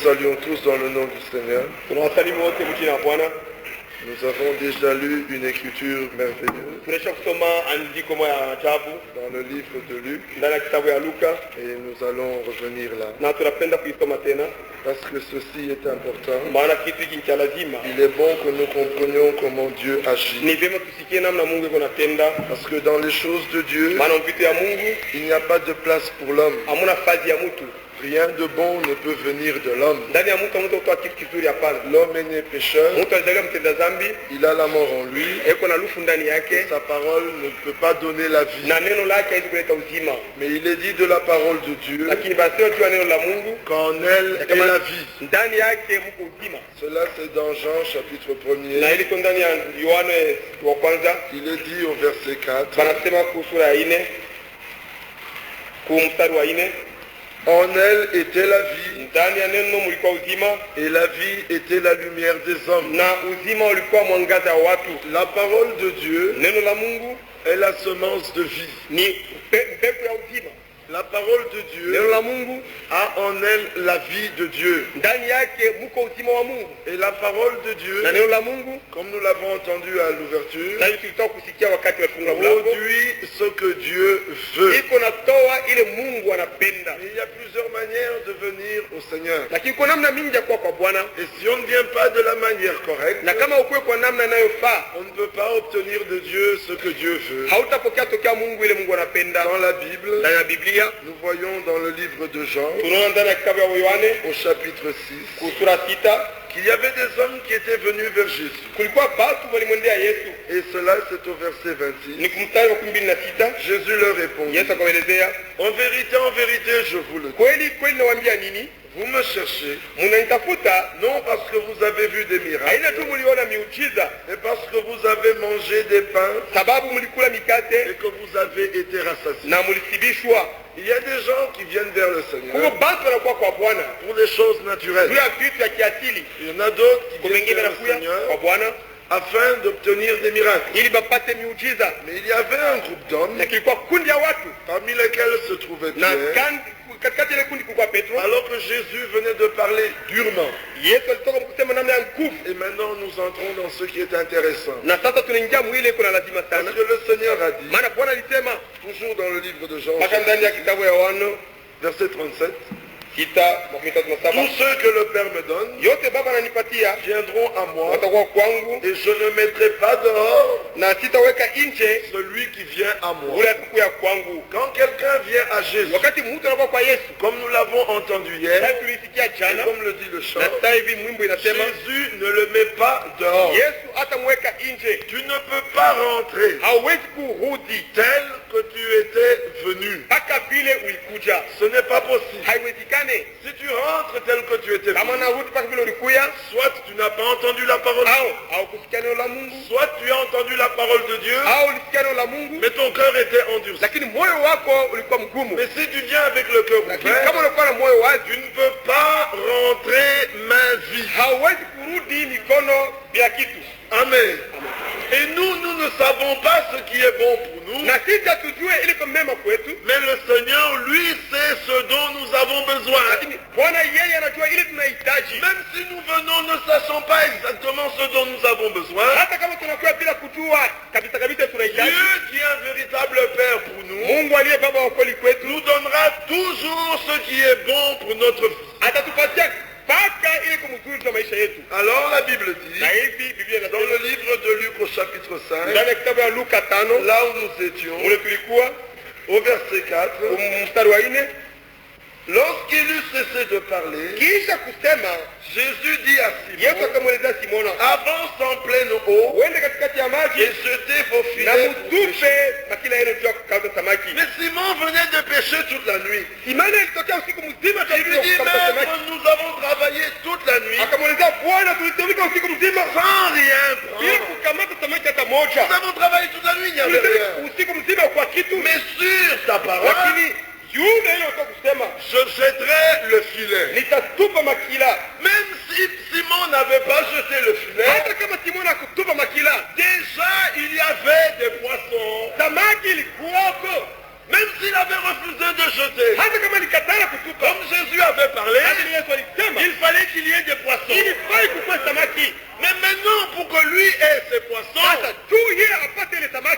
Saluons tous dans le nom du Seigneur. Nous avons déjà lu une écriture merveilleuse dans le livre de Luc et nous allons revenir là parce que ceci est important. Il est bon que nous comprenions comment Dieu agit, parce que dans les choses de Dieu il n'y a pas de place pour l'homme. Rien de bon ne peut venir de l'homme. L'homme est né pécheur. Il a la mort en lui. Et sa parole ne peut pas donner la vie. Mais il est dit de la parole de Dieu qu'en elle est la vie. Cela c'est dans Jean chapitre 1er. Il est dit au verset 4. En elle était la vie, et la vie était la lumière des hommes. La parole de Dieu est la semence de vie. La parole de Dieu a en elle la vie de Dieu. Et la parole de Dieu, comme nous l'avons entendu à l'ouverture, produit ce que Dieu veut. Mais il y a plusieurs manières de venir au Seigneur. Et si on ne vient pas de la manière correcte, on ne peut pas obtenir de Dieu ce que Dieu veut. Dans la Bible, nous voyons dans le livre de Jean, au chapitre 6, qu'il y avait des hommes qui étaient venus vers Jésus. Et cela, c'est au verset 26. Jésus leur répondit, en vérité, je vous le dis. Vous me cherchez, non parce que vous avez vu des miracles, mais parce que vous avez mangé des pains et que vous avez été rassasiés. Il y a des gens qui viennent vers le Seigneur pour des choses naturelles. Il y en a d'autres qui viennent vers le Seigneur afin d'obtenir des miracles. Mais il y avait un groupe d'hommes parmi lesquels se trouvait Pierre. Alors que Jésus venait de parler durement. Et maintenant nous entrons dans ce qui est intéressant. Parce que le Seigneur a dit, toujours dans le livre de Jean, verset 37, tous ceux que le Père me donne viendront à moi, et je ne mettrai pas dehors celui qui vient à moi. Quand quelqu'un vient à Jésus, comme nous l'avons entendu hier, et comme le dit le chant, Jésus ne le met pas dehors. Tu ne peux pas rentrer tel que tu étais venu. Ce n'est pas possible. Si tu rentres tel que tu étais venu, soit tu n'as pas entendu la parole de Dieu, soit tu as entendu la parole de Dieu, mais ton cœur était endurci. Mais si tu viens avec le cœur ouvert, tu ne peux pas rentrer main vide. Amen. Et nous ne savons pas ce qui est bon pour nous. Mais le Seigneur, lui, sait ce dont nous avons besoin. Même si nous venons ne sachant pas exactement ce dont nous avons besoin, Dieu qui est un véritable Père pour nous, nous donnera toujours ce qui est bon pour notre vie. Alors la Bible dit, dans le livre de Luc au chapitre 5, là où nous étions, au verset 4, Lorsqu'il eut cessé de parler, Jésus dit à Simon, avance en pleine eau et jetez vos filets. Mais Simon venait de pêcher toute la nuit. Il lui dit, maître, nous avons travaillé toute la nuit sans rien prendre. Nous avons travaillé toute la nuit, il n'y avait rien. Mais sur ta parole, je jetterai le filet. Même si Simon n'avait pas jeté le filet, déjà il y avait des poissons. Même s'il avait refusé de jeter, comme Jésus avait parlé, il fallait qu'il y ait des poissons. Mais maintenant, pour que lui ait ses poissons,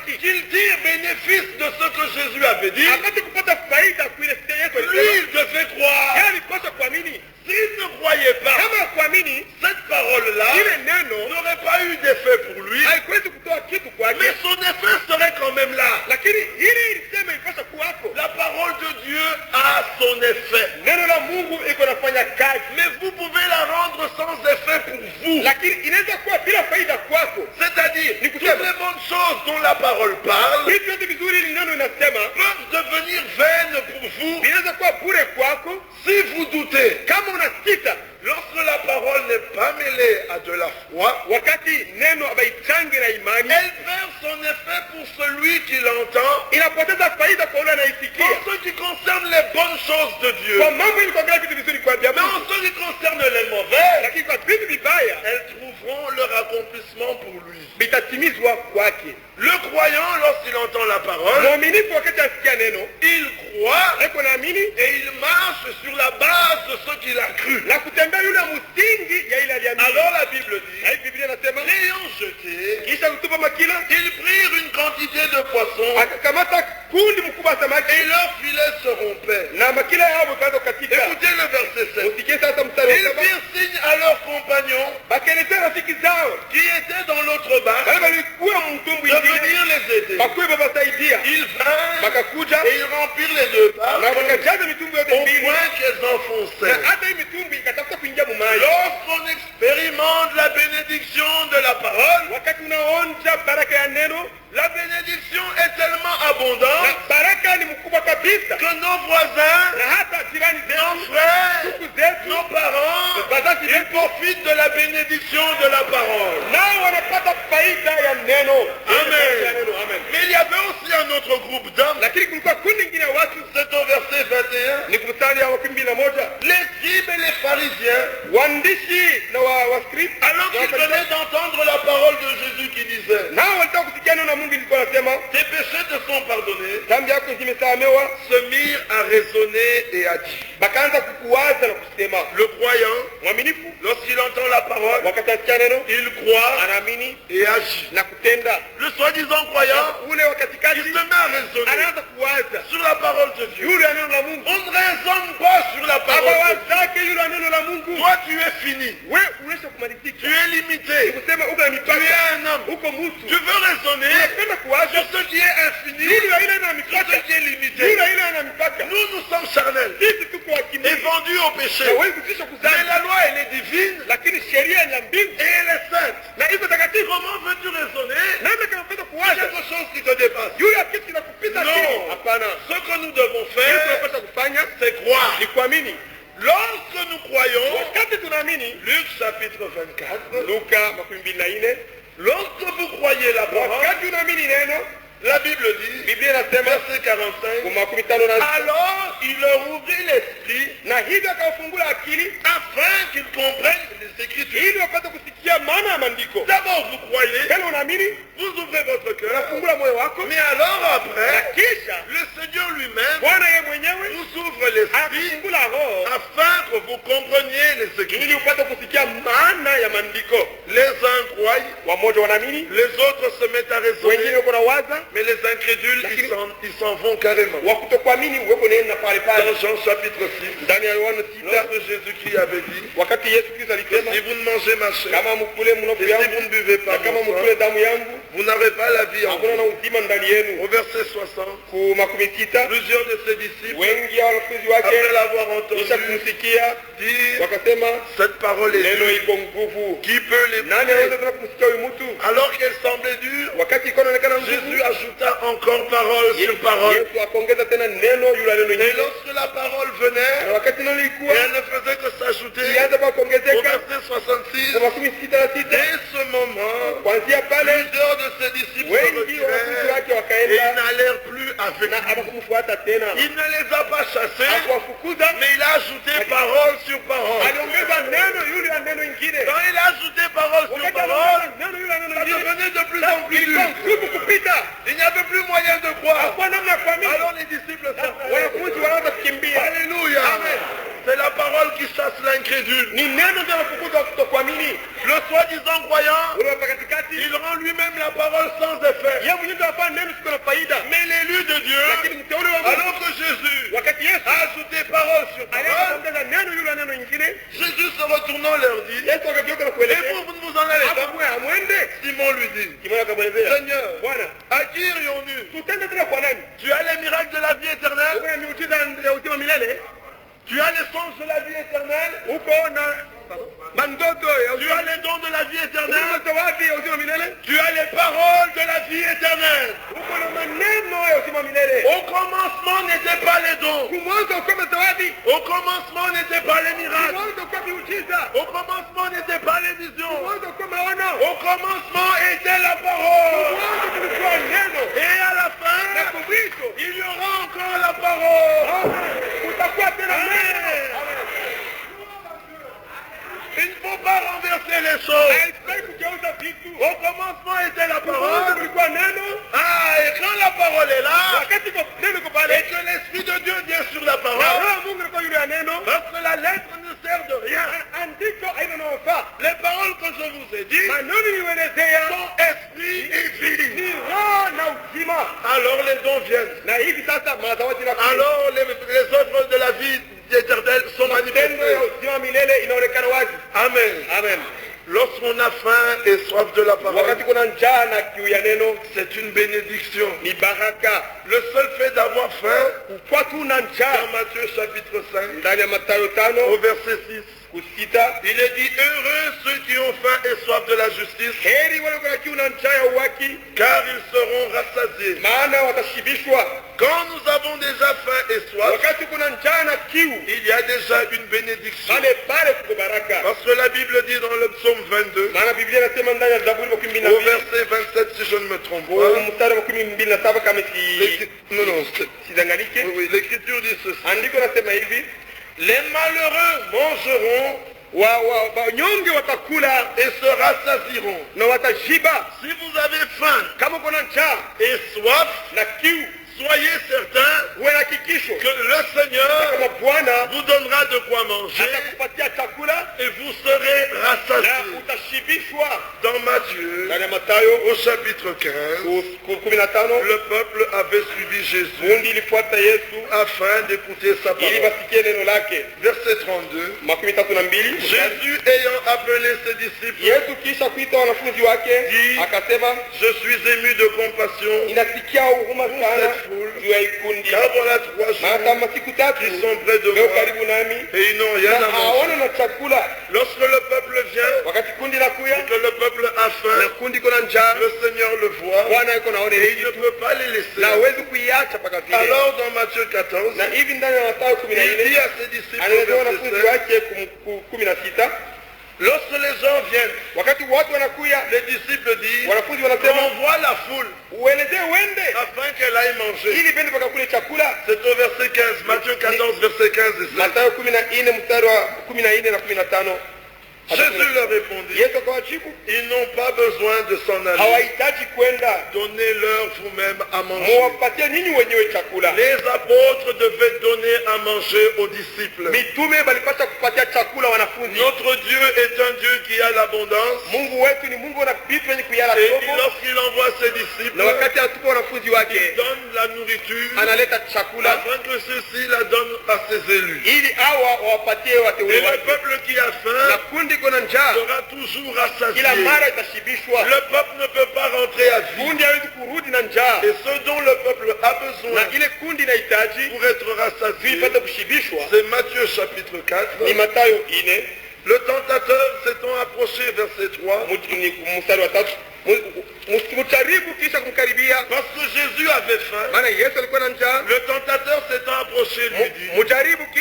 qu'il tire bénéfice de ce que Jésus avait dit, lui, il devait croire. S'il ne croyait pas, cette parole-là n'aurait pas eu d'effet pour lui, mais son effet serait quand même là. La parole de Dieu a son effet. Mais vous pouvez la rendre sans effet pour vous. C'est-à-dire, toutes les bonnes choses dont la parole parle peuvent devenir vaines pour vous si vous doutez. Lorsque la parole n'est pas mêlée à de la foi, elle perd son effet pour celui qui l'entend. En ce qui concerne les bonnes choses de Dieu, mais en ce qui concerne les mauvaises, elles trouveront leur accomplissement pour lui. Le croyant, lorsqu'il entend la parole, il croit et il marche sur la base de ce qu'il a cru. Alors la Bible dit, l'ayant jeté, ils prirent une quantité de poissons et leurs filets se rompaient. Écoutez le verset 7. Ils firent signe à leurs compagnons qui étaient dans l'autre barque de venir les aider. Ils vinrent et ils remplirent les deux barques au point qu'elles enfonçaient. Lorsqu'on expérimente la bénédiction de la parole, la bénédiction est tellement abondante que nos voisins, nos frères, nos parents, ils profitent de la bénédiction de la parole. Amen. Mais il y avait aussi un autre groupe d'hommes. C'est au verset 21. Les scribes et les pharisiens, alors qu'ils venaient d'entendre la parole de Jésus qui disait, tes péchés te sont pardonnés, se mirent à raisonner et à dire. Le croyant, lorsqu'il entend la parole, il croit et agit. Le soi-disant croyant, il se met à raisonner sur la parole de Dieu. On ne raisonne pas sur la parole de Dieu. Toi, tu es fini. Tu es limité. Tu es un homme. Tu veux raisonner sur ce qui est infini, sur ce qui est limité. Nous sommes charnels et vendus au péché. Mais la loi, elle est divine et elle est sainte. Comment veux-tu raisonner quelque chose qui te dépasse? Non. Ce que nous devons faire, c'est croire. Lorsque nous croyons, Luc chapitre 24, lorsque vous croyez la parole, la Bible dit, verset 45, alors il leur ouvrit l'esprit afin qu'ils comprennent les Écritures. D'abord vous croyez, vous ouvrez votre cœur, mais alors après, le Seigneur lui-même vous ouvre l'esprit afin que vous compreniez les Écritures. Les uns croient, les autres se mettent à raisonner, mais les incrédules, ils s'en vont carrément. Dans Jean chapitre 6, lorsque Jésus-Christ avait dit, si vous ne mangez ma chair, et si vous ne buvez pas mon sang, vous n'avez pas la vie en vous. Au verset 60, plusieurs de ses disciples, après l'avoir entendu, disent, cette parole est dure. Qui peut l'écouter? Alors qu'elle semblait dure, Jésus ajouta encore parole sur parole. Et lorsque la parole venait, et elle ne faisait que s'ajouter, au verset 66, dès ce moment, plusieurs de ses disciples se retirèrent et ils n'allèrent plus avec lui. Il ne les a pas chassés, mais il a ajouté parole sur parole. Quand il a ajouté parole sur parole, ça devenait de plus en plus dur. Il n'y avait plus moyen de croire. Alors les disciples sortaient. Alléluia. C'est la parole qui chasse l'incrédule. Le soi-disant croyant, il rend lui-même la parole sans effet. Mais l'élu de Dieu, alors que Jésus a ajouté parole sur parole, Jésus se retournant leur dit, et vous ne vous en allez pas? Simon lui dit, Seigneur, à qui irions-nous? Tu as les miracles de la vie éternelle? Tu as les songes de la vie éternelle? Tu as les dons de la vie éternelle? Tu as les paroles de la vie éternelle? Au commencement n'étaient pas les dons. Au commencement n'étaient pas les miracles. Au commencement n'étaient pas les visions. Au commencement était la parole. Et à la fin, il y aura encore la parole. Il ne faut pas renverser les choses. Au commencement était la parole. Et quand la parole est là, et que l'Esprit de Dieu vient sur la parole, parce que la lettre ne sert de rien. Les paroles que je vous ai dites sont esprit et vie. Alors les dons viennent. Alors les œuvres de la vie éternelle sont manifestées. Amen. Amen. Lorsqu'on a faim et soif de la parole, c'est une bénédiction. Le seul fait d'avoir faim, dans Matthieu chapitre 5, au verset 6, il est dit, heureux ceux qui ont faim et soif de la justice, car ils seront rassasiés. Quand nous avons déjà faim et soif, il y a déjà une bénédiction. Parce que la Bible dit dans le psaume 22, au verset 27 si je ne me trompe pas, l'écriture dit ceci, les malheureux mangeront et se rassasieront. Si vous avez faim et soif, soyez certains que le Seigneur vous donnera de quoi manger et vous serez rassasiés. Dans Matthieu, au chapitre 15, le peuple avait suivi Jésus afin d'écouter sa parole. Verset 32, Jésus ayant appelé ses disciples, dit, je suis ému de compassion pour cette foule, car voilà 3 jours qui sont près de moi et ils n'ont rien à manger. Lorsque le peuple vient et que le peuple a faim, le Seigneur le voit et il ne peut pas les laisser. Alors dans Matthieu 14, il dit à ses disciples au verset 7, lorsque les gens viennent, les disciples disent, on voit la foule afin qu'elle aille manger. C'est au verset 15, Matthieu 14, verset 15 et 16. Jésus leur répondit, ils n'ont pas besoin de s'en aller. Donnez-leur vous-même à manger. Les apôtres devaient donner à manger aux disciples. wanafunzi. Notre Dieu est un Dieu qui a l'abondance. Mungu wetu ni Mungu anapita wenye kuyala soko. Et lorsqu'il envoie ses disciples, na wakati atupa wanafunzi wake, il donne la nourriture, analeta chakula, afin que ceux-ci la donnent à ses élus. Ili hawa wapatie wateule wake. Et le peuple qui a faim, na kundi kona njaa, sera toujours rassasié. Kila mara itashibishwa. Le peuple ne peut pas rentrer à vide. Kundi hawezi kurudi na njaa. Et ce dont le peuple a besoin, na ile kundi inahitaji pour être rassasié, ipate kushibishwa, c'est Matthieu chapitre 4. Ni Mathayo 4. Le tentateur s'étant approché, verset 3, parce que Jésus avait faim, le tentateur s'étant approché lui dit, si tu es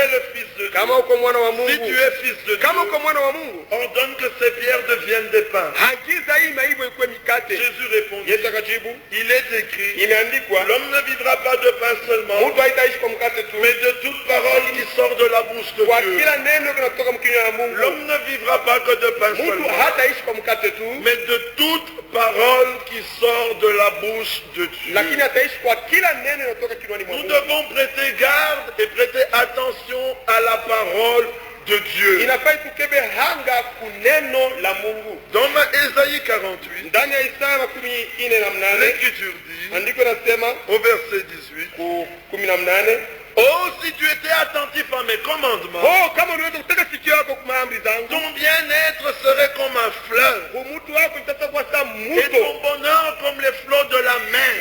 le fils de Dieu, si tu es fils de Dieu, ordonne que ces pierres deviennent des pains. Jésus répondit, il est écrit, l'homme ne vivra pas de pain seulement, mais de toute parole qui sort de la bouche de Dieu. L'homme ne vivra pas que de pain seulement, mais de toute parole qui sort de la bouche de Dieu. Nous devons prêter garde et prêter attention à la parole de Dieu. Dans Ésaïe 48, l'Écriture dit, au verset 18, oh, si tu étais attentif à mes commandements, ton bien-être serait comme un fleuve, et ton bonheur comme les flots de la mer.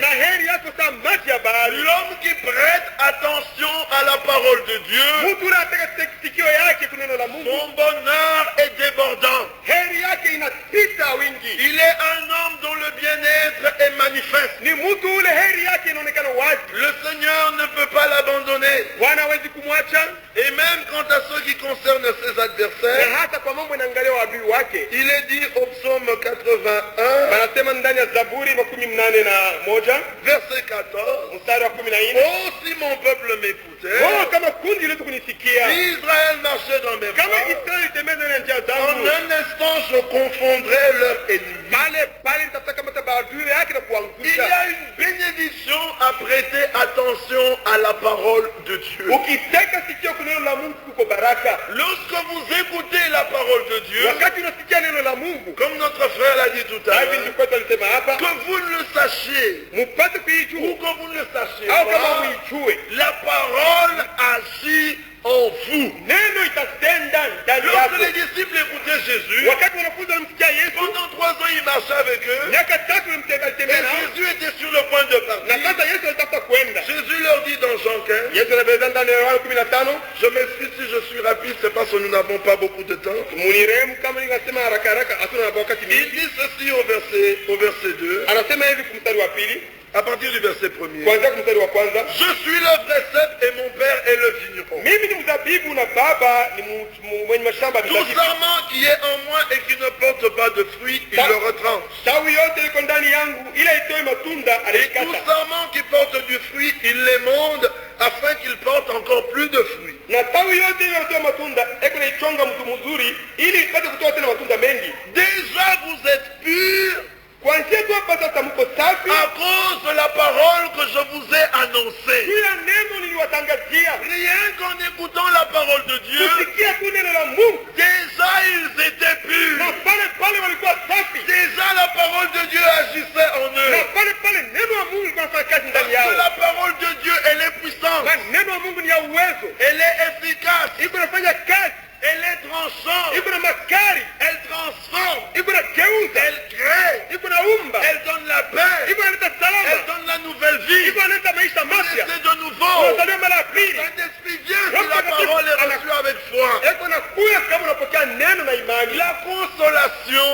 L'homme qui prête attention à la parole de Dieu, son bonheur est débordant. Il est un homme dont le bien-être est manifeste. Le Seigneur ne peut pas l'abandonner. Et même quant à ce qui concerne ses adversaires, il est dit au psaume 81, verset 14, oh, si mon peuple m'écoutait, si Israël marchait dans mes voies, en un instant je confondrais leurs ennemis. Il y a une bénédiction à prêter attention à la parole de Dieu. Lorsque vous écoutez la parole de Dieu, comme notre frère l'a dit tout à l'heure, que vous le sachiez ou que vous ne le sachiez pas, la parole agit en vous. Lorsque les disciples écoutaient Jésus, pendant 3 ans il marchait avec eux, et Jésus était sur le point de partir. Jésus leur dit dans Jean 15, je m'excuse si je suis rapide, c'est parce que nous n'avons pas beaucoup de temps. Il dit ceci au verset 2. À partir du verset 1er. Je suis le vrai cep et mon père est le vigneron. Tout sarment qui est en moi et qui ne porte pas de fruits, il le retranche. Et tout sarment qui porte du fruit, il l'émonde afin qu'il porte encore plus de fruits. Déjà vous êtes purs à cause de la parole que je vous ai annoncée. Rien qu'en écoutant la parole de Dieu, déjà ils étaient purs. Déjà la parole de Dieu agissait en eux. Parce que la parole de Dieu, elle est puissante. Elle est efficace. Elle est tranchante. Elle transforme. Elle crée. Elle donne la paix. Elle donne la nouvelle vie. C'est de nouveau. Saint-Esprit vient si la parole est reçue avec foi. La consolation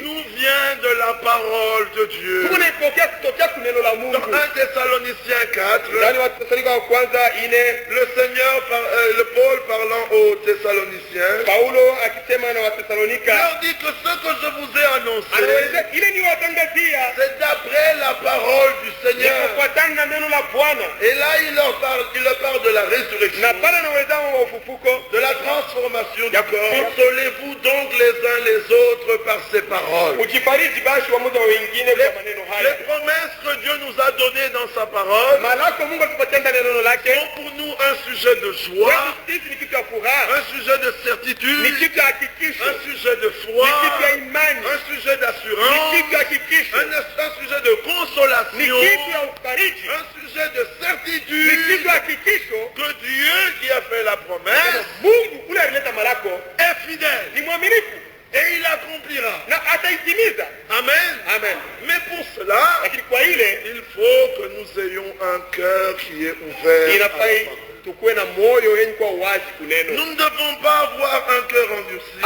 nous vient de la parole de Dieu. Dans 1 Thessaloniciens 4, le Seigneur, le Paul parlant aux Thessaloniciens, leur dit que ce que je vous ai annoncé, c'est d'après la parole du Seigneur. Et là il leur parle de la résurrection, de la transformation du corps. Consolez-vous donc les uns les autres par ces paroles. Les promesses que Dieu nous a données dans sa parole sont pour nous un sujet de joie et Kristo ni kitu ya furaha, un sujet de certitude, ni kitu ya hakikisho, un sujet de foi, ni kitu ya imani, un sujet d'assurance, ni kitu ya hakikisho, un sujet de consolation, ni kitu ya ufariji, un sujet de certitude, ni kitu ya hakikisho que Dieu qui a fait la promesse, Mungu ule alileta malako, est fidèle, ni mwaminifu. Et il accomplira. Amen. Amen. Mais pour cela, il faut que nous ayons un cœur qui est ouvert. Nous ne devons pas avoir un cœur endurci.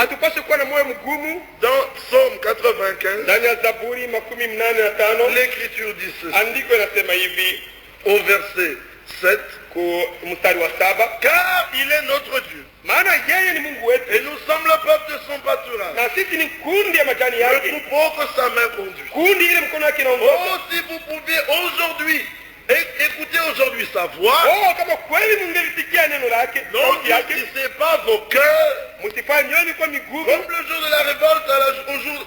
Dans Psaume 95, l'Écriture dit ceci. Au verset 7, car il est notre Dieu. Et nous sommes le peuple de son pâturage, le troupeau que sa main conduit. Oh, si vous pouviez aujourd'hui écoutez aujourd'hui sa voix, n'endurcissez pas vos cœurs, comme le jour de la révolte,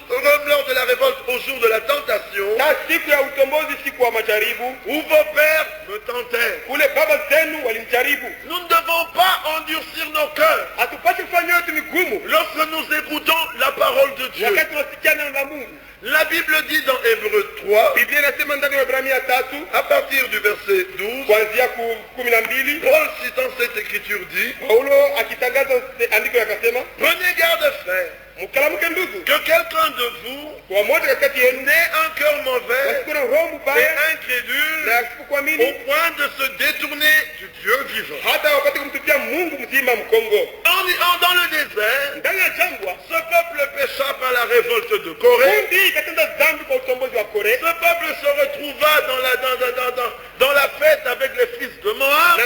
comme lors de la révolte au jour de la tentation, où vos pères me tentèrent. Nous ne devons pas endurcir nos cœurs lorsque nous écoutons la parole de Dieu. La Bible dit dans Hébreux 3, à partir du verset 12, Paul citant cette écriture dit, prenez garde, frère, que quelqu'un de vous n'ait un cœur mauvais et incrédule au point de se détourner du Dieu vivant. Dans le désert, ce peuple pécha par la révolte de Corée. Ce peuple se retrouva dans la fête avec les fils de Moab.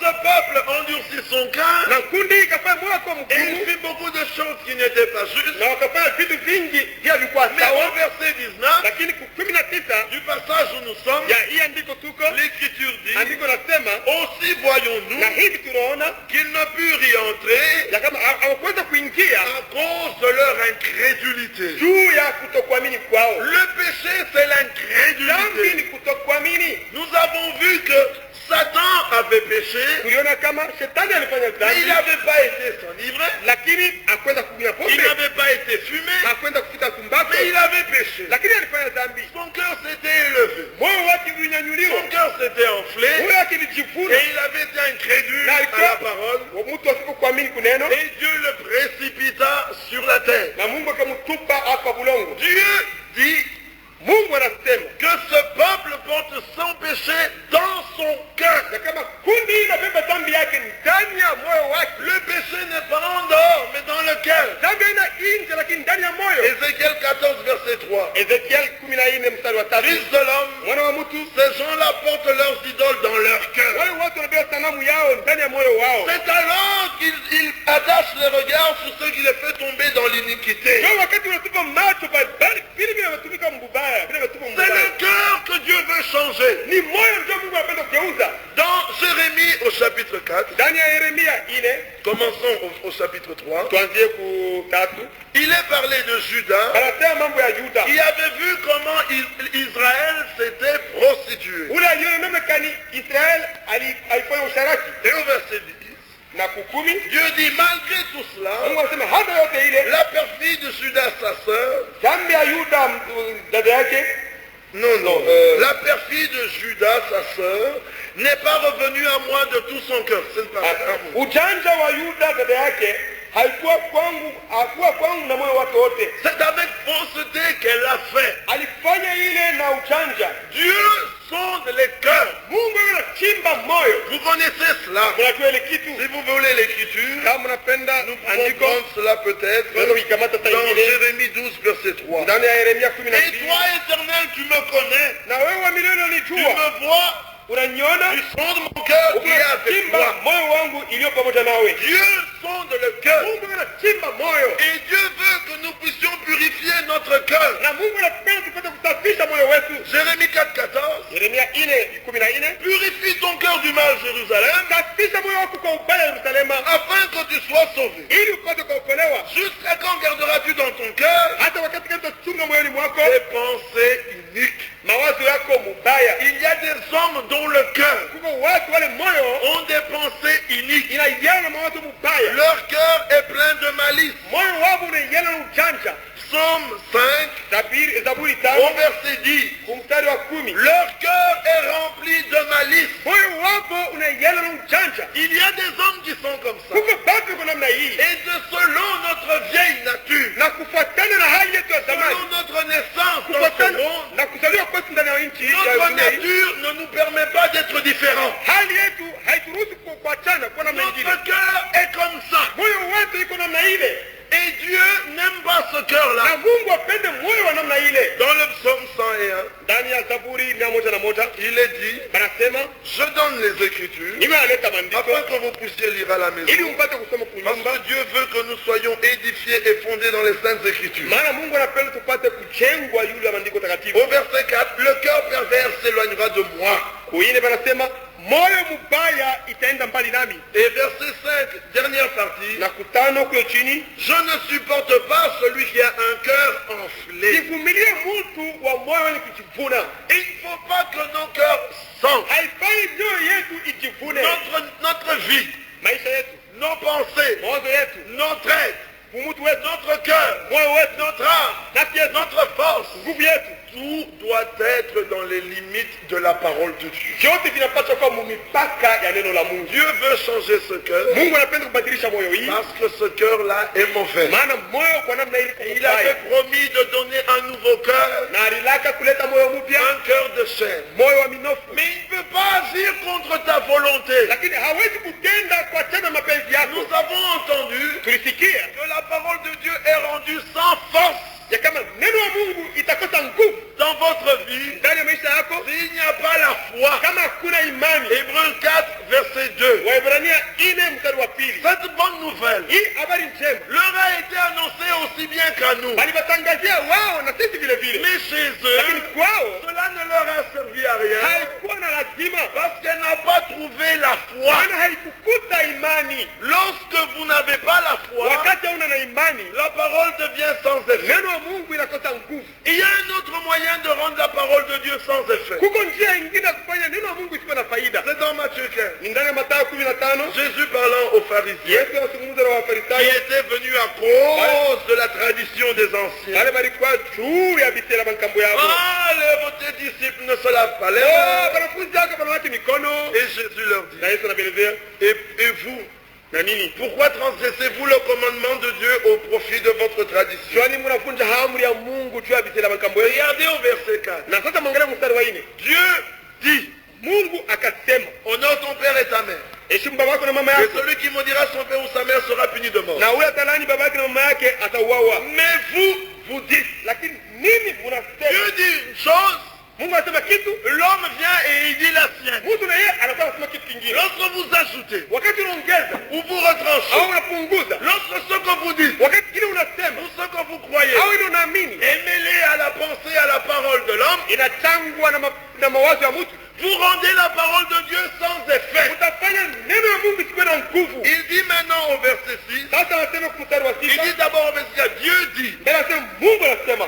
Ce peuple endurcit son cœur. Et il fit beaucoup de choses qui n'étaient pas justes. Mais au verset 19, du passage où nous sommes, l'Écriture dit, aussi voyons-nous qu'ils ne purent y entrer à cause de leur incrédulité. Le péché, c'est l'incrédulité. Nous avons vu que Satan avait péché, mais il n'avait pas été s'enivrer, il n'avait pas été fumé, mais il avait péché. Son cœur s'était élevé, son cœur s'était enflé, et il avait été incrédule à la parole, et Dieu le précipita sur la terre. Dieu dit que ce peuple porte son péché dans son cœur. Le péché n'est pas en dehors, mais dans le cœur. Ézéchiel 14, verset 3. Fils de l'homme, ces gens-là portent leurs idoles dans leur cœur. C'est alors qu'ils attachent les regards sur ceux qui les fait tomber dans l'iniquité. C'est le cœur que Dieu veut changer. Dans Jérémie au chapitre 4, commençons au chapitre 3, il est parlé de Judas qui avait vu comment Israël s'était prostitué. Et au verset 10, Dieu dit, malgré tout cela, la perfidie de Judas, sa sœur, la perfidie de Judas, sa sœur, n'est pas revenue à moi de tout son cœur. C'est avec fausseté qu'elle l'a fait. Dieu sonde les cœurs. Vous connaissez cela. Si vous voulez l'écriture, nous pouvons prendre cela peut-être dans Jérémie 12, verset 3. Et toi, Éternel, tu me connais. Tu me vois. Tu sondes mon cœur qui est avec toi. Dieu sonde le cœur. Et Dieu veut que nous puissions purifier notre cœur. Jérémie 4, 14. Purifie ton cœur du mal, Jérusalem, afin que tu sois sauvé. Jusqu'à quand garderas-tu dans ton cœur des pensées uniques? Il y a des hommes dont le cœur ont des pensées iniques. Leur cœur est plein de malice. Psaume 5, au verset 10. Leur cœur est rempli de malice. Il y a des hommes qui sont comme ça. Et selon notre vieille nature, selon notre naissance dans ce monde, notre nature ne nous permet pas d'être différents. Notre cœur est comme ça. Et Dieu n'aime pas ce cœur-là. Dans le psaume 101, il est dit, je donne les Écritures afin que vous puissiez lire à la maison. Parce que Dieu veut que nous soyons édifiés et fondés dans les Saintes Écritures. Au verset 4, le cœur pervers s'éloignera de moi. Et verset 5, dernière partie, je ne supporte pas celui qui a un cœur enflé. Il ne faut pas que nos cœurs sentent. Notre vie, nos pensées, notre être, notre cœur, notre âme, notre force, tout doit être dans les limites de la parole de Dieu. Dieu veut changer ce cœur parce que ce cœur-là est mauvais. Il avait promis de donner un nouveau cœur, un cœur de chair. Mais il ne peut pas agir contre ta volonté. Nous avons entendu que la parole de Dieu est rendue sans force dans votre vie s'il n'y a pas la foi. Hébreux 4, verset 2. Cette bonne nouvelle leur a été annoncée aussi bien qu'à nous. Mais chez eux, cela ne leur a servi à rien parce qu'elle n'a pas trouvé la foi. Lorsque vous n'avez pas la foi, la parole devient sans effet. Il y a un autre moyen de rendre la parole de Dieu sans effet. C'est dans Matthieu 15. Jésus parlant aux pharisiens qui étaient venus à cause de la tradition des anciens. Vos disciples ne se lavent pas les mains. Et Jésus leur dit, et vous, pourquoi transgressez-vous le commandement de Dieu au profit de votre tradition? Regardez au verset 4. Dieu dit, honore ton père et ta mère. Et celui qui maudira son père ou sa mère sera puni de mort. Mais vous dites, Dieu dit une chose, l'homme vient et il dit la sienne. Lorsque vous ajoutez ou vous retranchez, lorsque ce que vous dites ou ce que vous croyez est mêlé à la pensée, à la parole de l'homme, vous rendez la parole de Dieu sans effet. Il dit maintenant au verset 6, il dit d'abord au verset 4, Dieu dit.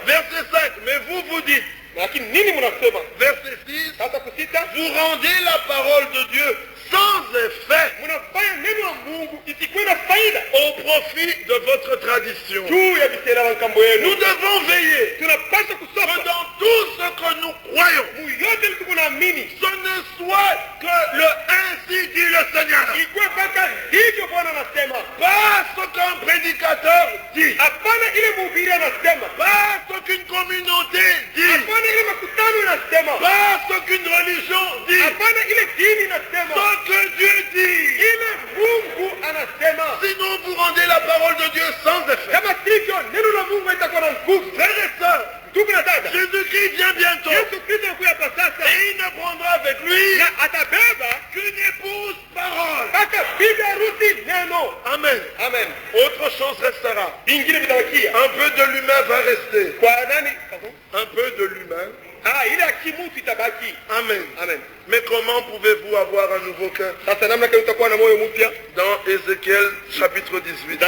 Verset 5, mais vous dites. Verset 6, vous rendez la parole de Dieu sans effet au profit de votre tradition. Nous devons veiller que dans tout ce que nous croyons, ce ne soit que le ainsi dit le Seigneur. Pas ce qu'un prédicateur dit, pas ce qu'une communauté dit, pas ce qu'une religion dit, ce que Dieu dit. Sinon vous rendez la parole de Dieu sans effet. Frères et sœurs, Jésus-Christ vient bientôt. Et il ne prendra avec lui qu'une épouse parole. Amen. Amen. Autre chose restera. Un peu de l'humain va rester. Un peu de l'humain. Amen. Amen. Mais comment pouvez-vous avoir un nouveau cœur? Dans Ézéchiel chapitre 18,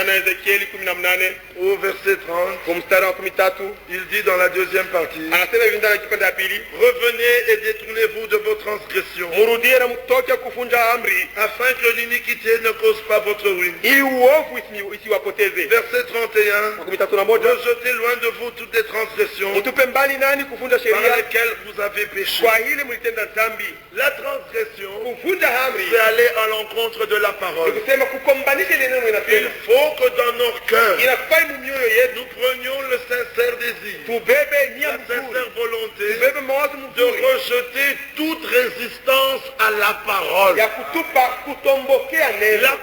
au verset 30, il dit dans la deuxième partie, revenez et détournez-vous de vos transgressions, afin que l'iniquité ne cause pas votre ruine. Verset 31, rejetez loin de vous toutes les transgressions par lesquelles vous avez péché. La transgression, c'est aller à l'encontre de la parole. Il faut que dans nos cœurs, nous prenions le sincère désir, la sincère volonté de rejeter toute résistance à la parole. La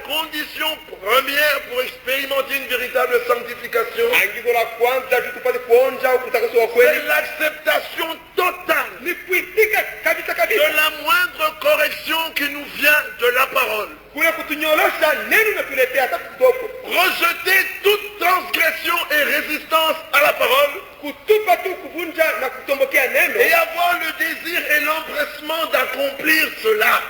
condition première pour expérimenter une véritable sanctification, c'est l'acceptation totale de la moindre correction qui nous vient de la parole. Rejeter toute transgression et résistance à la parole et avoir le désir et l'empressement d'accomplir cela.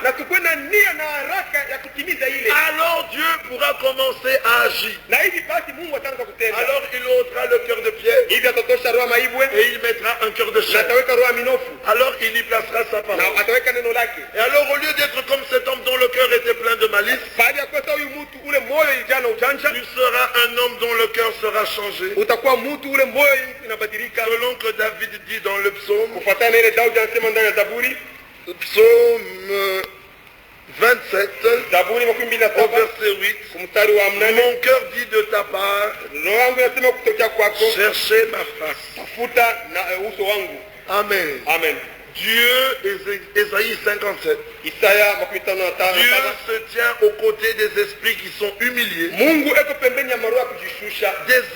Alors Dieu pourra commencer à agir. Alors il ôtera le cœur de pierre et il mettra un cœur de chair. Alors il y placera sa parole. Et alors au lieu d'être comme cet homme dont le cœur était plein de malice, tu seras un homme dont le cœur sera changé. Selon que David dit dans le psaume, psaume 27, au verset 8, mon cœur dit de ta part, cherchez ma face. Amen. Amen. Dieu, Ésaïe 57, Dieu se tient aux côtés des esprits qui sont humiliés, des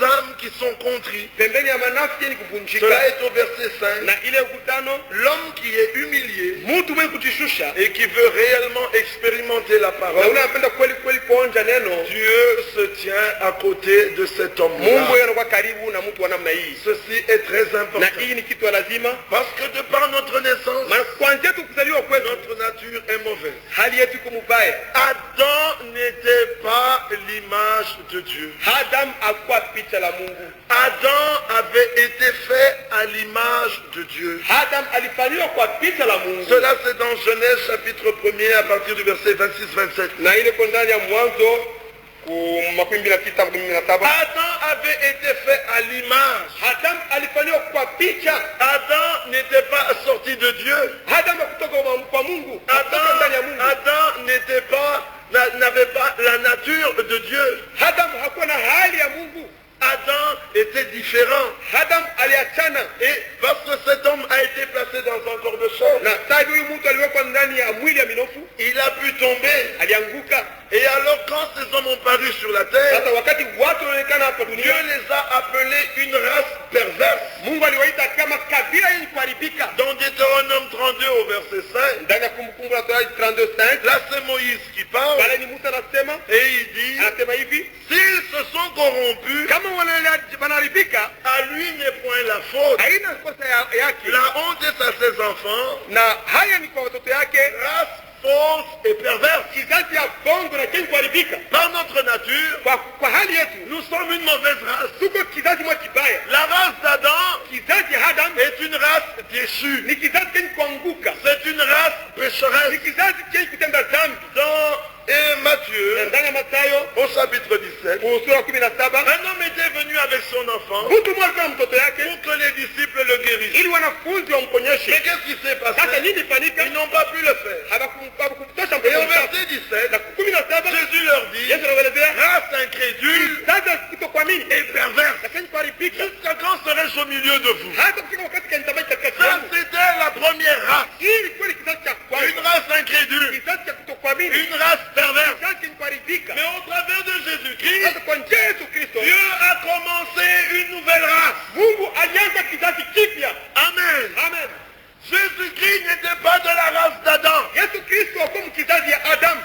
âmes qui sont contrits. Cela est au verset 5. L'homme qui est humilié et qui veut réellement expérimenter la parole, Dieu se tient à côté de cet homme-là. Ceci est très important. Parce que de par notre naissance, notre nature est mauvaise. Adam n'était pas l'image de Dieu. Adam avait été fait à l'image de Dieu. Cela c'est dans Genèse chapitre 1er à partir du verset 26-27. Adam avait été fait à l'image. Adam n'était pas sorti de Dieu. Adam n'avait pas la nature de Dieu. Adam était différent. Et parce que cet homme a été placé dans un corps de chair, il a pu tomber. Et alors quand ces hommes ont paru sur la terre, Dieu les a appelés une race perverse. Dans Deutéronome 32 au verset 5, là c'est Moïse qui parle. Et il dit, s'ils se sont corrompus, à lui n'est point la faute. La honte est à ses enfants. Race fausse et perverse. Par notre nature, nous sommes une mauvaise race. La race d'Adam est une race déchue. C'est une race pécheresse. Et Matthieu, au chapitre 17, un homme était venu avec son enfant pour que les disciples le guérissent. Mais qu'est-ce qui s'est passé? Ils n'ont pas pu le faire. Et au verset 17, Jésus leur dit, race incrédule et perverse, jusqu'à quand serais-je au milieu de vous? Ça c'était la première race. Une race incrédule, une race perverse. Mais au travers de Jésus-Christ, Dieu a commencé une nouvelle race. Amen. Jésus-Christ n'était pas de la race d'Adam.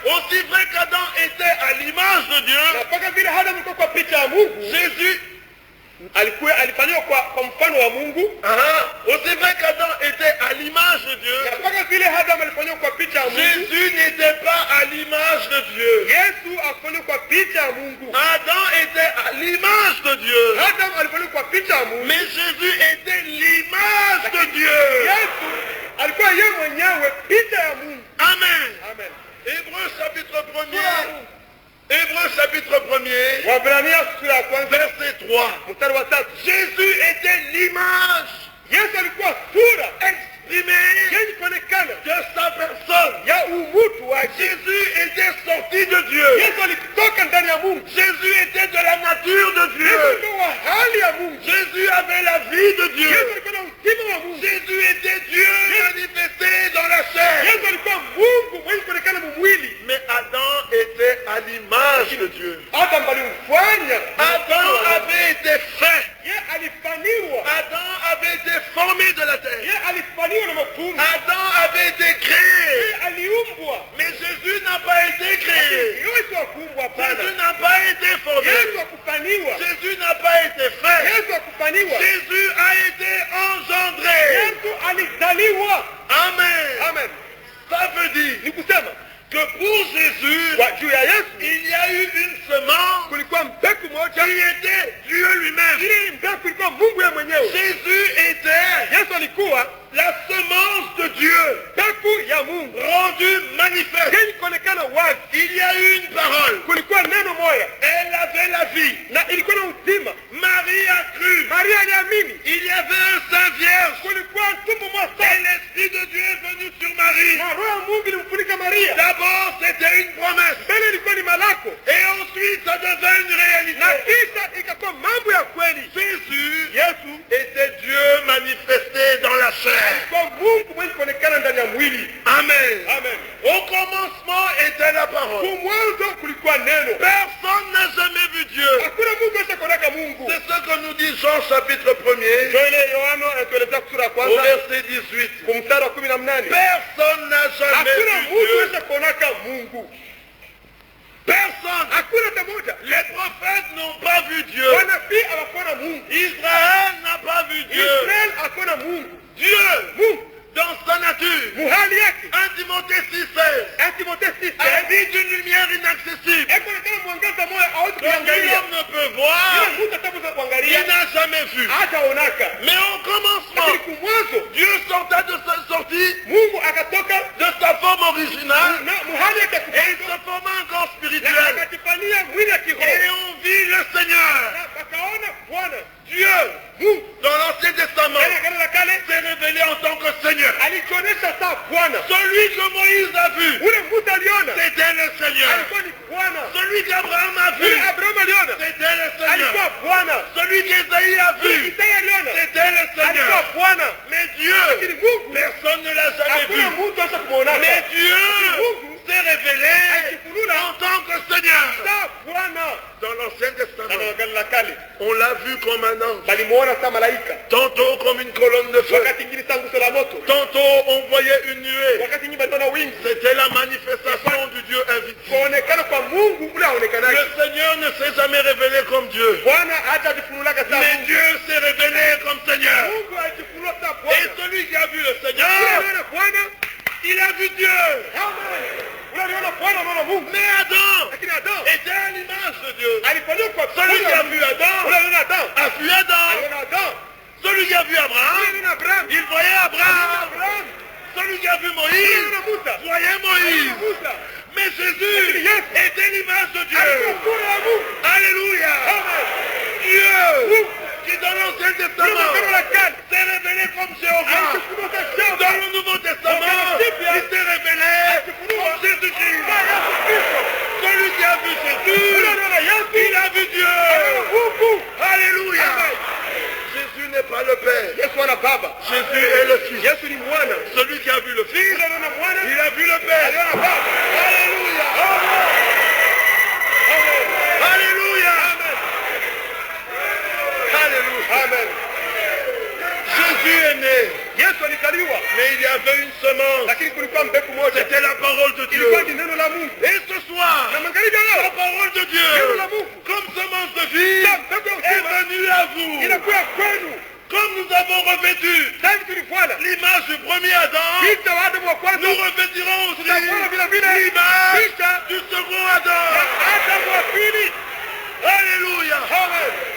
Aussi vrai qu'Adam était à l'image de Dieu, Jésus alifanywa kwa mfano wa Mungu. C'est vrai qu'Adam était à l'image de Dieu. Jésus n'était pas à l'image de Dieu. Adam était à l'image de Dieu. Mais Jésus était l'image de Dieu. Amen. Hébreux chapitre 1er. Hébreux chapitre 1er. Verset 3. Jésus était l'image exprimée de sa personne. Jésus était sorti de Dieu. Jésus était de la nature de Dieu. Jésus avait la vie de Dieu. Jésus était Dieu manifesté dans la chair. Mais Adam était à l'image de Dieu. Adam avait été fait. Adam avait été formé de la terre. Adam avait été créé. Mais Jésus n'a pas été créé. Jésus n'a pas été formé. Jésus n'a pas été fait. Jésus a été engendré. Amen. Ça veut dire que pour Jésus, il y a eu une semence qui était Dieu lui-même. Jésus était la semence de Dieu rendue manifeste. Il y a eu une parole. Elle avait la vie. Marie a cru. Il y avait un saint vierge. Et l'Esprit de Dieu est venu sur Marie. D'abord c'était une promesse. Et ensuite ça devint une réalité. Jésus était Dieu manifesté dans la chair. Amen. Au commencement était la parole. Personne n'a jamais vu Dieu. C'est ce que nous dit Jean chapitre 1er. Au verset 18. Personne n'a jamais vu Dieu. Personne. Les prophètes n'ont pas vu Dieu. Israël n'a pas vu Dieu. Dieu, dans sa nature. 1 Timothée 6,16. A dit d'une lumière inaccessible. L'homme ne peut voir. Il n'a jamais vu. Mais au commencement, Dieu sortait de sa sortie, de sa forme originale, et il se forma un corps spirituel. Et on vit le Seigneur. Dieu, dans l'Ancien Testament, s'est révélé en tant que Seigneur. Celui que Moïse a vu, c'était le Seigneur. Celui qu'Abraham a vu, c'était le Seigneur. Celui qu'Ésaïe a vu, c'était le Seigneur. Mais Dieu, personne ne l'a jamais vu. Mais Dieu s'est révélé en tant que Seigneur. Dans l'Ancien Testament, on l'a vu comme un ange. Tantôt comme une colonne de feu. Tantôt on voyait une nuée. C'était la manifestation du Dieu invisible. Le Seigneur ne s'est jamais révélé comme Dieu. Mais Dieu s'est révélé comme Seigneur. Et celui qui a vu le Seigneur, il a vu Dieu. Mais Adam était à l'image de Dieu. Celui qui a vu Adam a vu Adam. Celui qui a vu Abraham, il voyait Abraham. Celui qui a vu Moïse, voyait Moïse. Mais Jésus était l'image de Dieu. Alléluia. Dieu qui dans l'Ancien Testament s'est révélé comme Jéhovah. Dans le Nouveau Testament, il s'est révélé comme Jésus-Christ. Celui qui a vu Jésus, il a vu Dieu. Alléluia. Jésus n'est pas le Père. Jésus est le Fils. Celui qui a vu le Fils, il a vu le Père. Alléluia. Alléluia. Alléluia. Amen. Jésus est né. Mais il y avait une semence. C'était la parole de Dieu. Et ce soir, la parole de Dieu, comme semence de vie, est venue à vous. avons revêtu l'image du premier Adam, nous revêtirons aussi l'image du second Adam. Alléluia.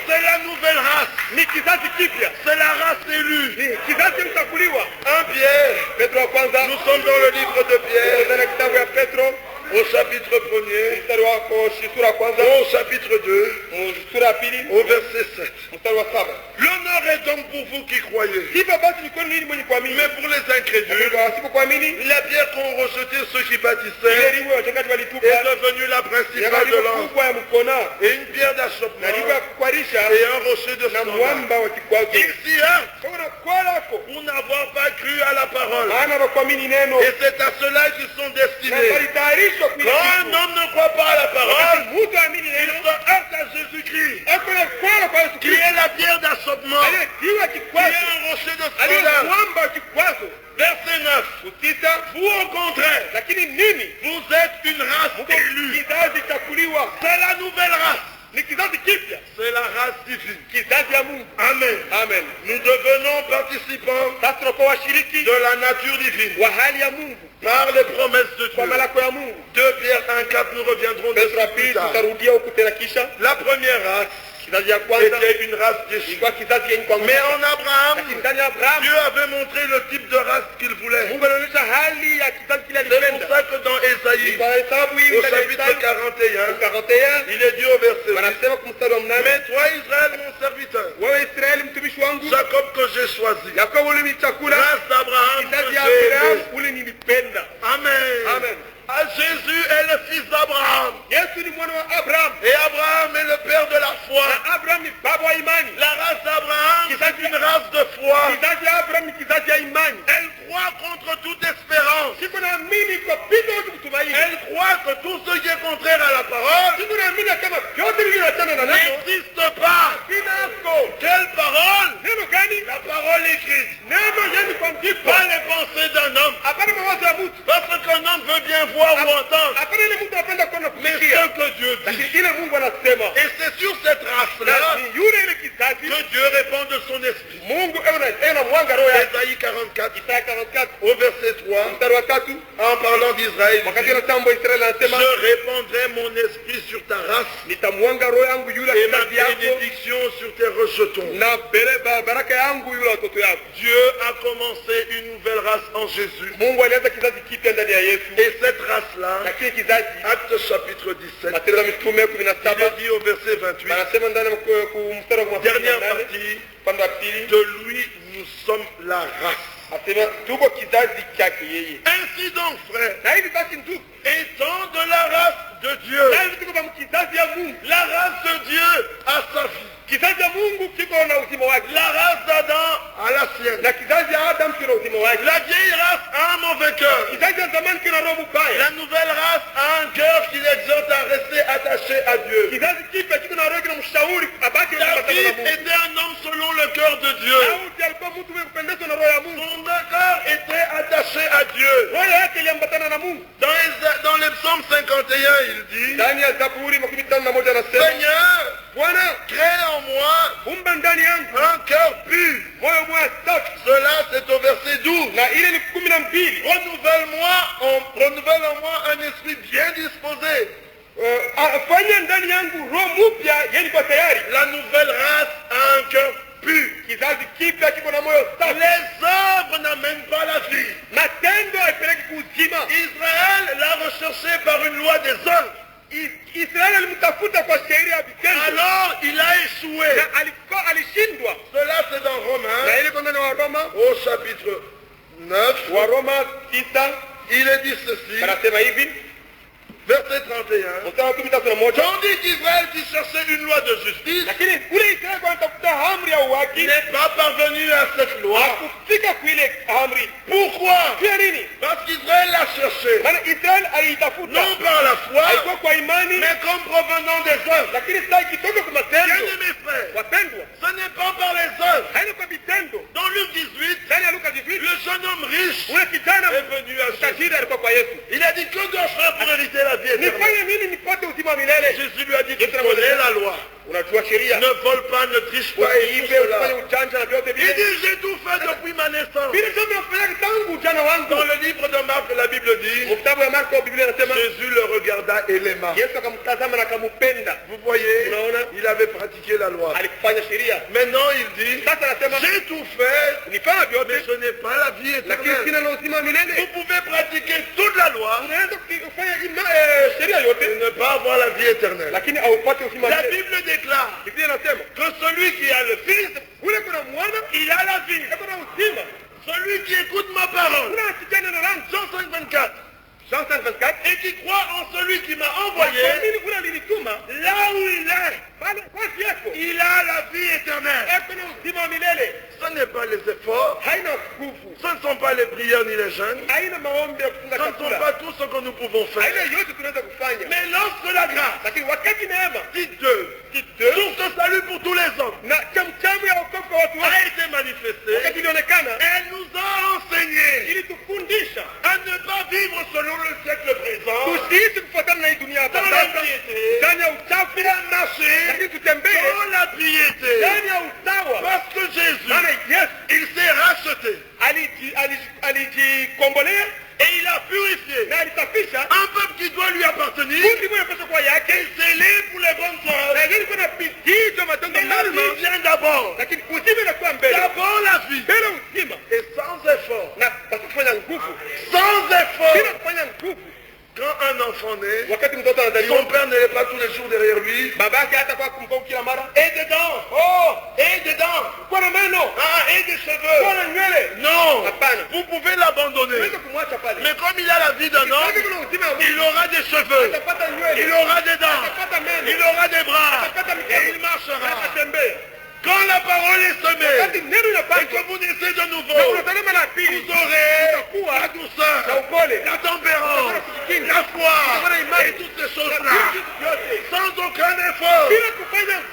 C'est la nouvelle race. C'est la race élue. 1 Pierre. Nous sommes dans le livre de Pierre. Au chapitre 1er, au chapitre 2, au verset 7. L'honneur est donc pour vous qui croyez. Mais pour les incrédules, la pierre qu'ont rejeté ceux qui bâtissaient est devenue la principale de l'angle et une pierre d'achoppement et un rocher de scandale. Ils s'y heurtent pour n'avoir pas cru à la parole. Et c'est à cela qu'ils sont destinés. Quand un homme ne croit pas à la parole, il se heurte à Jésus-Christ, qui est la pierre d'achoppement, qui est un rocher de scandale. Verset 9. Vous au contraire, vous êtes une race élue. C'est la nouvelle race. C'est la race divine. Amen. Amen. Nous devenons participants de la nature divine. Par les promesses de Dieu. 2 Pierre 1,4, nous reviendrons dessus plus tard. La première race était une race déchue. Mais en Abraham, Dieu avait montré le type de race qu'il voulait. C'est pour ça que dans Ésaïe, au chapitre 41, il est dit au verset 8, mais toi Israël mon serviteur, Jacob que j'ai choisi, race d'Abraham que j'ai aimé. Amen. Jésus est le fils d'Abraham. Et Abraham est le père de la foi. La race d'Abraham, c'est une race de foi. Elle croit contre toute espérance. Elle croit que tout ce qui est contraire à la parole n'existe pas. Quelle parole? La parole écrite. Pas les pensées d'un homme. Parce qu'un homme veut bien voir ou entendre. Mais ce que Dieu dit. Et c'est sur cette race-là que Dieu répand de son esprit. Ésaïe 44, au verset 3, en parlant d'Israël, je répandrai mon esprit sur ta race et ma bénédiction sur tes rejetons. Dieu a commencé une nouvelle race en Jésus. Et cette race-là, Acte chapitre 17, il est dit au verset 28, dernière partie, de lui nous sommes la race. Ainsi donc, frère, étant de la race de Dieu, la race de Dieu a sa vie. La race d'Adam a la sienne. La vieille race a un mauvais cœur. La nouvelle race a un cœur qui l'exhorte à rester attaché à Dieu. David était un homme selon le cœur de Dieu. Son cœur était attaché à Dieu. Dans le psaume 51, il dit, Seigneur, crée en moi un cœur pur. Cela c'est au verset 12. Renouvelle en moi un esprit bien disposé. La nouvelle race a un cœur pur. Les œuvres n'amènent pas la vie. Israël l'a recherché par une loi des œuvres. Alors il a échoué. Cela c'est dans Romains au chapitre 9. Il est dit ceci. Verset 31. Tandis qu'Israël qui cherchait une loi de justice n'est pas parvenu à cette loi. Pourquoi? Parce qu'Israël l'a cherché. Non par la foi, mais comme provenant des œuvres. Bien-aimés frères, ce n'est pas par les œuvres. Dans Luc 18, le jeune homme riche est venu à Jésus. Il a dit, que dois-je faire pour hériter la vie éternelle? Jésus lui a dit, tu connais la loi. ne vole pas, ne triche pas. Et tout cela. Il dit, j'ai tout fait depuis ma naissance. Dans le livre de Marc, la Bible dit, Jésus le regarda et l'aima. Vous voyez, il avait pratiqué la loi. Maintenant il dit, j'ai tout fait, mais je n'ai pas la vie éternelle. Vous pouvez pratiquer toute la loi et ne pas avoir la vie éternelle. La Bible déclare que celui qui a le Fils, il a la vie. Celui qui écoute ma parole, Jean 5,24, et qui croit en celui qui m'a envoyé, là où il a la vie éternelle. Ce n'est pas les efforts, ce ne sont pas les prières ni les jeûnes, ce ne sont pas tout ce que nous pouvons faire. Mais lorsque la grâce, dit deux, sur ce salut pour tous les hommes, a été manifestée, elle nous a enseigné à ne pas vivre selon le siècle présent, dans la piété, à marcher dans la piété, parce que Jésus, il s'est racheté. Et il a purifié un peuple qui doit lui appartenir. Il s'est lié pour les bonnes œuvres. Mais la vie vient d'abord. D'abord la vie. Et sans effort. Sans effort. Quand un enfant naît, son père n'est pas tous les jours derrière lui. Et dedans, et dedans, et des cheveux. Non, vous pouvez l'abandonner. Mais comme il a la vie d'un homme, il aura des cheveux, il aura des dents, il aura des bras, et il marchera. Quand la parole est semée, et que vous naissez de nouveau, vous aurez la douceur, la tempérance, la foi, et toutes ces choses-là, sans aucun effort.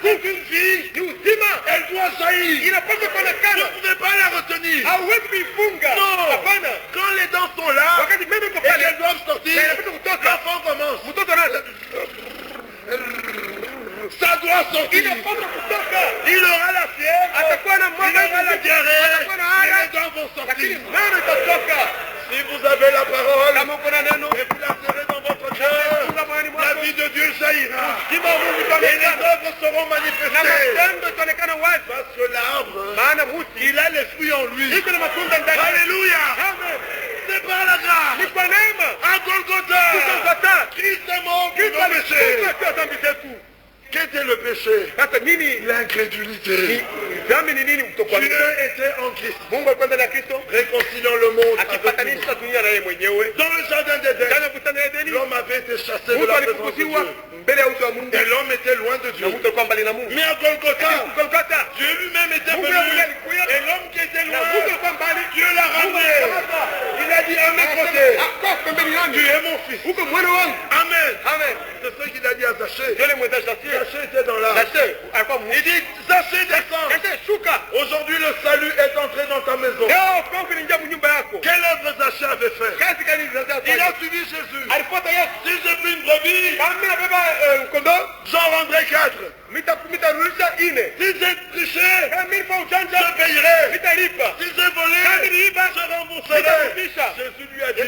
C'est une fille, elle doit jaillir. Vous ne pouvez pas la retenir. Non, quand les dents sont là, et qu'elles doivent sortir, l'enfant commence. Ça doit sortir. Il aura la fièvre, il aura la diarrhée, et les dents vont sortir. Si vous avez la parole, et vous la serrez dans votre cœur, la vie de Dieu jaillira. Et les œuvres seront manifestées. Parce que l'arbre, il a les fruits en lui. Alléluia. C'est par la grâce. À Golgotha, Christ est mort pour nos péchés. Qu'était le péché? L'incrédulité. Dieu était en Christ, réconciliant le monde avec nous. Dans le jardin d'Éden, l'homme avait été chassé de la présence de Dieu. Et l'homme était loin de Dieu. Mais à Golgotha, Dieu lui-même était venu. Et l'homme qui était loin, Dieu l'a ramené. Il a dit à mes côtés, tu es mon fils. Amen. C'est ce qu'il a dit à Zachée. Zachée était dans l'âme. Il dit, Zachée descend. Aujourd'hui le salut est entré dans ta maison. Quelle œuvre Zachée avait fait? Il a suivi Jésus. Si j'ai pris une brebis, j'en rendrai 4. Si j'ai triché, je payerai. Si j'ai volé, je rembourserai. Jésus lui a dit,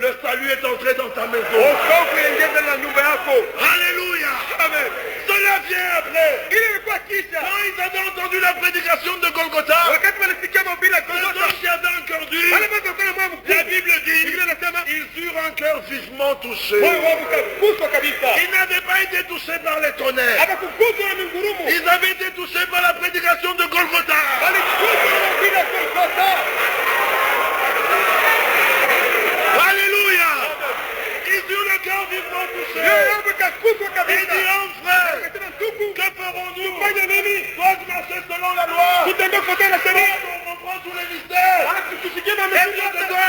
le salut est entré dans ta maison. Alléluia. Amen. Cela vient après. Quand ils avaient entendu la prédication de Golgotha, les hommes qui avaient un cœur dur, la Bible dit, ils eurent un cœur vivement touché. Ils n'avaient pas été touchés par les tonnerres. Ils avaient été touchés par la prédication de Golgotha. Alléluia. Ils eurent le cœur vivement touché. Il dit, oh frère, que ferons-nous? Dois-je marcher selon la loi? On comprend tous les mystères. Et toi de toi,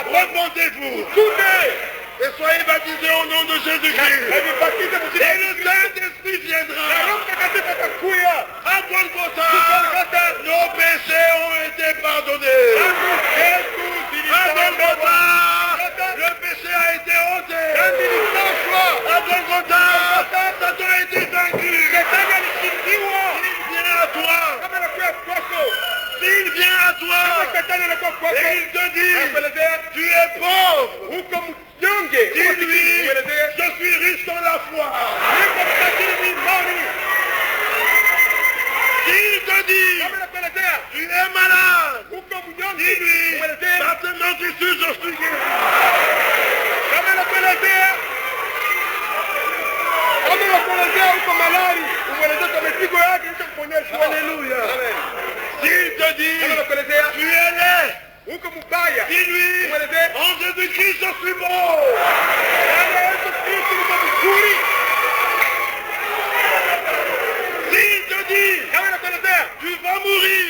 repentez-vous. Et soyez baptisés au nom de Jésus-Christ. Et le Saint-Esprit viendra. À Golgotha, nos péchés ont été pardonnés. À Golgotha, le péché a été ôté. À Golgotha, Satan a été vaincu. es pauvre, dis-lui, je suis riche dans la foi. S'il te dit, tu es malade, dis-lui, maintenant tu suis, je suis guéri. Alléluia. S'il te dit, tu es laid, dis-lui, en Jésus-Christ je suis bon. S'il te dit, tu vas mourir,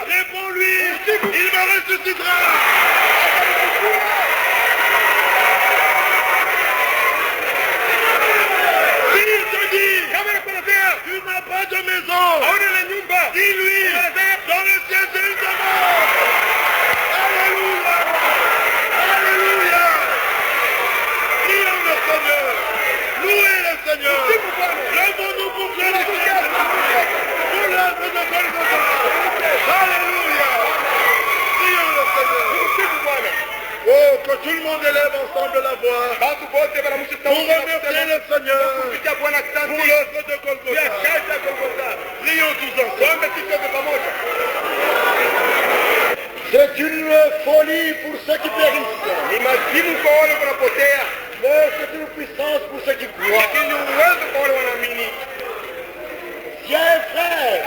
réponds-lui, il me ressuscitera. S'il te dit, tu n'as pas de maison, dis-lui, dans le ciel c'est une demeure. Alléluia. Alléluia. Prions le Seigneur. Louez le Seigneur. Lèvons-nous pour glorifier pour l'œuvre de Golgotha. Alléluia. Prions le Seigneur. Oh, que tout le monde élève ensemble la voix. Pour remercier le Seigneur pour l'œuvre de Golgotha. Prions tous ensemble. C'est une folie pour ceux qui périssent. Mais c'est une puissance pour ceux qui croient. Si un frère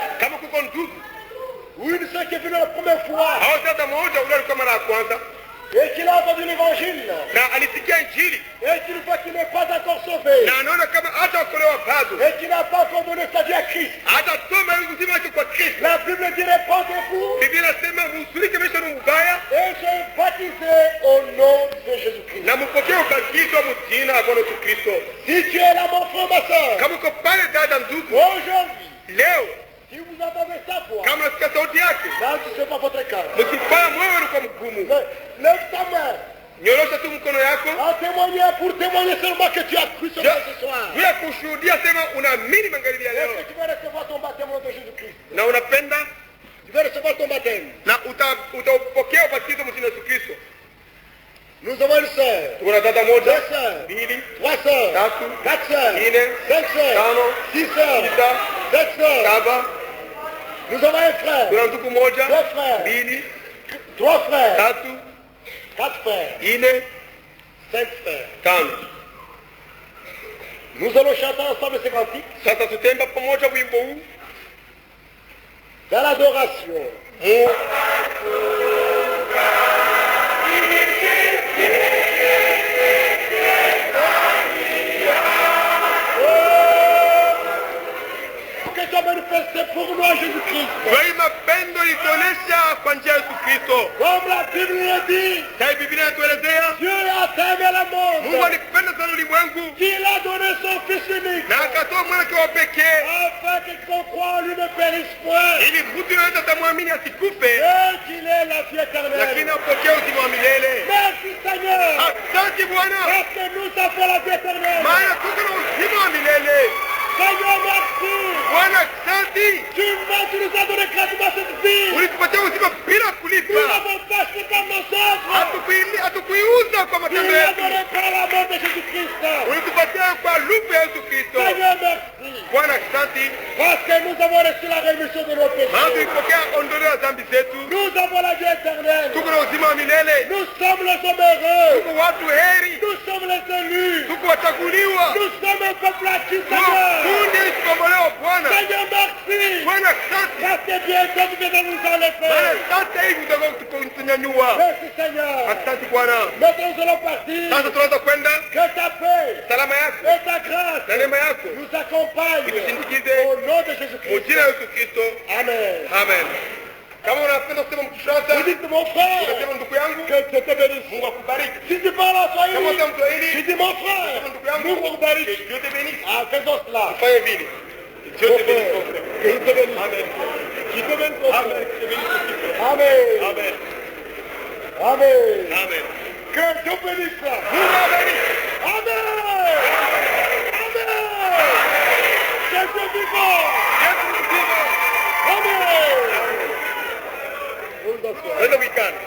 ou une sœur qui est venue la première fois et qu'il a entendu l'évangile et qu'il voit qu'il n'est pas encore sauvé et qu'il n'a pas encore donné sa vie à Christ, la Bible dit répandez-vous et soyez baptisés au nom de Jésus-Christ. Si tu es là mon frère, ma soeur, aujourd'hui, si vous entendez sa voix, là tu ne sais pas votre cas. Lève ta main. En témoigner pour témoigner seulement que tu as cru sur moi ce soir. Est-ce que tu vas recevoir ton baptême au nom de Jésus-Christ? Tu vas recevoir ton baptême. Nous avons une sœur, deux sœurs, trois sœurs, quatre sœurs, cinq sœurs, six sœurs, sept sœurs. Nous avons un frère, deux frères, trois frères, quatre frères, cinq frères. Nous allons chanter ensemble ces cantiques dans l'adoration. Que tu as manifesté pour nous Jésus-Christ. Comme la Bible le dit, Dieu a aimé le monde qu'il a donné son Fils unique afin que quiconque en lui ne périsse point et qu'il ait la vie éternelle. Merci Seigneur, parce que nous avons la vie éternelle. Seigneur, merci. Tu nous as donné gratuitement cette vie. Nous n'avons pas acheté comme nos œuvres. Tu nous as donné par la mort de Jésus-Christ. Seigneur, merci. Parce que nous avons reçu la rémission de nos péchés. Nous avons la vie éternelle. Nous sommes les hommes heureux. Nous sommes les élus. Nous sommes un peuple acquis, Seigneur. Seigneur, merci. Parce que bientôt tu viens nous enlever. Merci Seigneur. Maintenant nous allons partir. Que ta paix et ta grâce nous accompagnent au nom de Jésus-Christ. Amen. Kama unapenda kusema mtushasa, dis mon frère, unasema ndugu yangu, que Dieu te bénisse. Mungu akubariki. Si tu parles en Swahili, kama unasema Mswahili, dis mon frère, Mungu akubariki. Dieu te bénisse. Ah, faisons cela. Fanya vile. Dieu te bénisse. Que Dieu te bénisse. Amen. Qui te bénisse. Amen. Amen. Amen. Amen. Amen. Que Dieu bénisse. Mungu abariki. Amen. Amen. Jésus vivant. Yesu vivant. Amen. Nenda wikani.